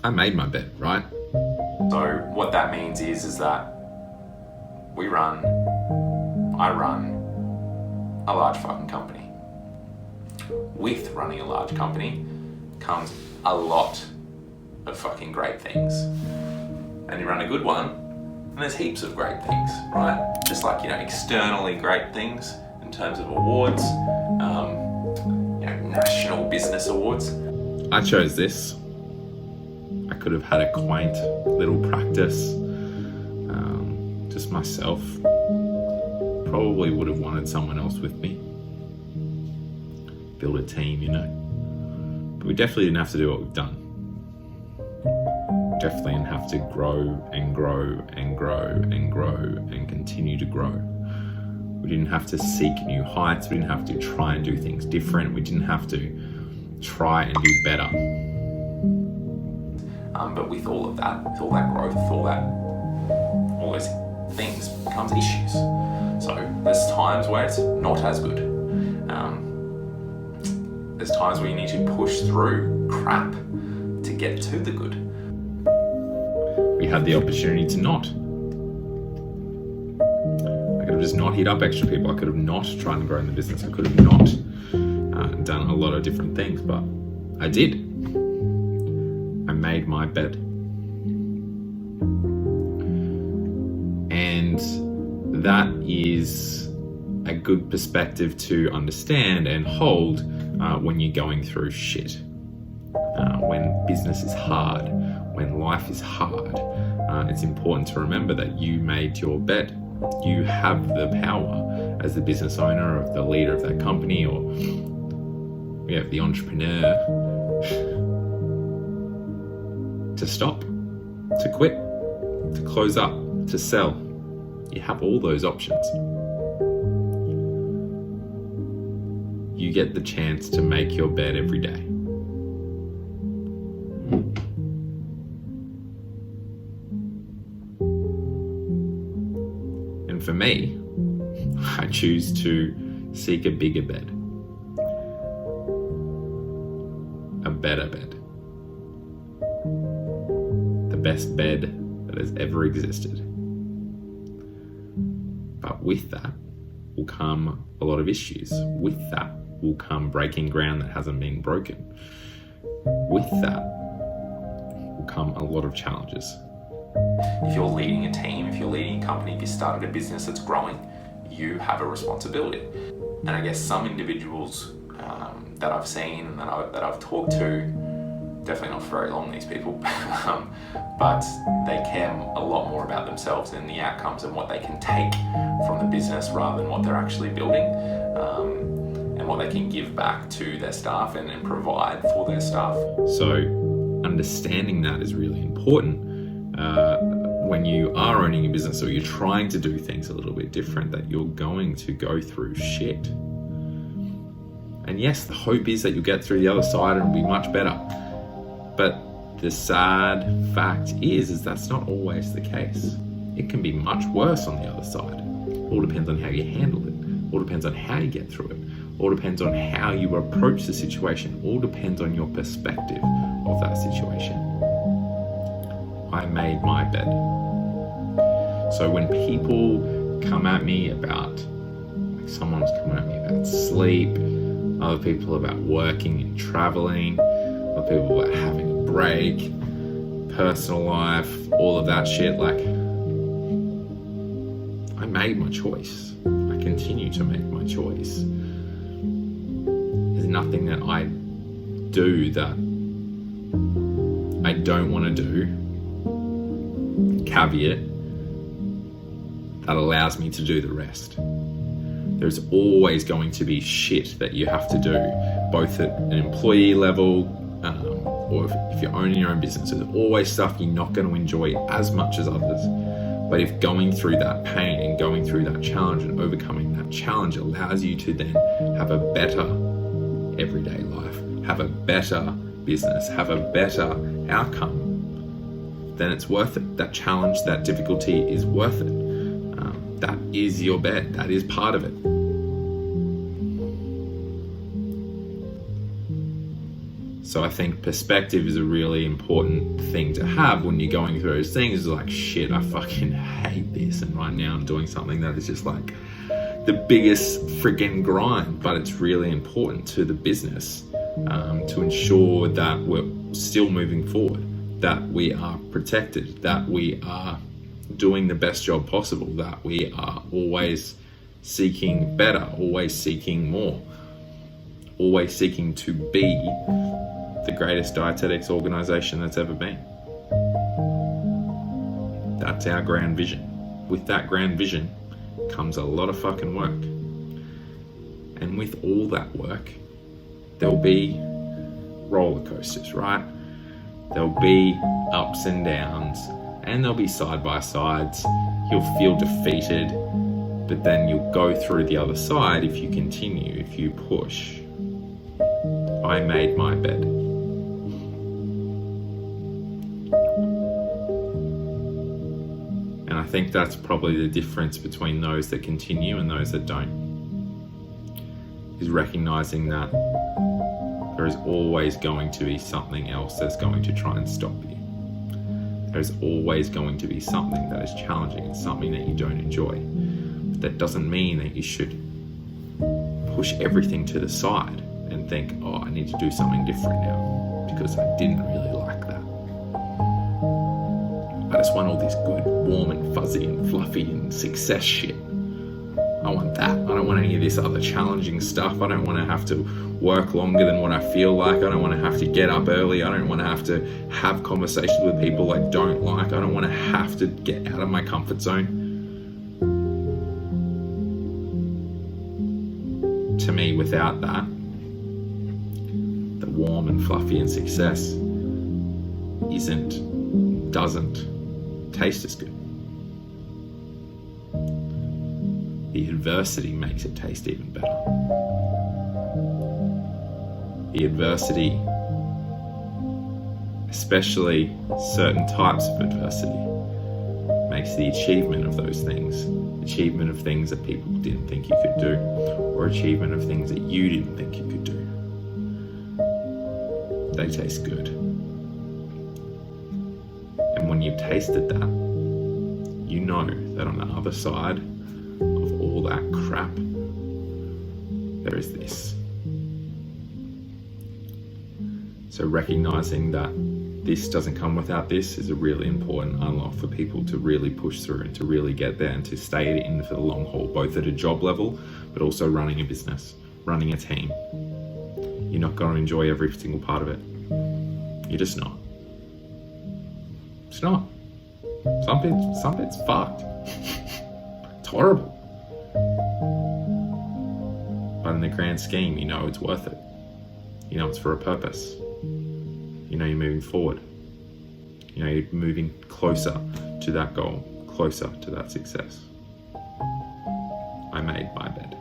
I made my bed, right? So what that means is that I run a large fucking company. With running a large company comes a lot of fucking great things. And you run a good one, and there's heaps of great things, right? Just like, externally great things in terms of awards, national business awards. I chose this. I could have had a quaint little practice, just myself. Probably would have wanted someone else with me. Build a team, But we definitely didn't have to do what we've done. Definitely didn't have to grow and grow and grow and grow and continue to grow. We didn't have to seek new heights. We didn't have to try and do things different. We didn't have to try and do better. But with all of that, with all that growth, all those things becomes issues. So there's times where it's not as good. There's times where you need to push through crap to get to the good. We had the opportunity to not. I could have just not hit up extra people. I could have not tried and grow in the business. I could have not done a lot of different things, but I did. I made my bed. And that is a good perspective to understand and hold when you're going through shit. When business is hard, when life is hard, it's important to remember that you made your bed. You have the power as the business owner, of the leader of that company, or the entrepreneur, to stop, to quit, to close up, to sell. You have all those options. You get the chance to make your bed every day. And for me, I choose to seek a bigger bed. A better bed. The best bed that has ever existed. But with that will come a lot of issues. With that will come breaking ground that hasn't been broken. With that will come a lot of challenges. If you're leading a team, if you're leading a company, if you started a business that's growing, you have a responsibility. And I guess some individuals that I've seen and that I've talked to, definitely not for very long, these people, but they care a lot more about themselves and the outcomes and what they can take from the business rather than what they're actually building, and what they can give back to their staff and provide for their staff. So understanding that is really important when you are owning a business or you're trying to do things a little bit different, that you're going to go through shit. And yes, the hope is that you'll get through the other side and it'll be much better. But the sad fact is that's not always the case. It can be much worse on the other side. All depends on how you handle it. All depends on how you get through it. All depends on how you approach the situation. All depends on your perspective of that situation. I made my bed. So when people come at me about, someone's coming at me about sleep, other people about working and traveling, other people about having a break, personal life, all of that shit, I made my choice. I continue to make my choice. There's nothing that I do that I don't want to do, caveat, that allows me to do the rest. There's always going to be shit that you have to do, both at an employee level, or if you're owning your own business. There's always stuff you're not going to enjoy as much as others. But if going through that pain and going through that challenge and overcoming that challenge allows you to then have a better everyday life, have a better business, have a better outcome, then it's worth it. That challenge, that difficulty is worth it. That is your bed. That is part of it. So I think perspective is a really important thing to have when you're going through those things. It's like, shit, I fucking hate this, and right now I'm doing something that is just like the biggest freaking grind, but it's really important to the business to ensure that we're still moving forward, that we are protected, that we are doing the best job possible, that we are always seeking better, always seeking more, always seeking to be the greatest dietetics organization that's ever been. That's our grand vision. With that grand vision comes a lot of fucking work. And with all that work, there'll be roller coasters, right? There'll be ups and downs, and there'll be side by sides. You'll feel defeated, but then you'll go through the other side if you continue, if you push. I made my bed. And I think that's probably the difference between those that continue and those that don't, is recognizing that there is always going to be something else that's going to try and stop you. There's always going to be something that is challenging and something that you don't enjoy. But that doesn't mean that you should push everything to the side and think, oh, I need to do something different now because I didn't really like that. I just want all this good, warm and fuzzy and fluffy and success shit. I want that. I don't want any of this other challenging stuff. I don't want to have to work longer than what I feel like. I don't want to have to get up early. I don't want to have to have conversations with people I don't like. I don't want to have to get out of my comfort zone. To me, without that, the warm and fluffy and success doesn't taste as good. The adversity makes it taste even better. The adversity, especially certain types of adversity, makes the achievement of those things, achievement of things that people didn't think you could do, or achievement of things that you didn't think you could do, they taste good. And when you've tasted that, you know that on the other side of all that crap, there is this. So recognizing that this doesn't come without this is a really important unlock for people to really push through and to really get there and to stay in for the long haul, both at a job level, but also running a business, running a team. You're not going to enjoy every single part of it. You're just not. It's not. Some bit's fucked. It's horrible. But in the grand scheme, you know it's worth it. You know it's for a purpose. You know you're moving forward. You know you're moving closer to that goal, closer to that success. I made my bed.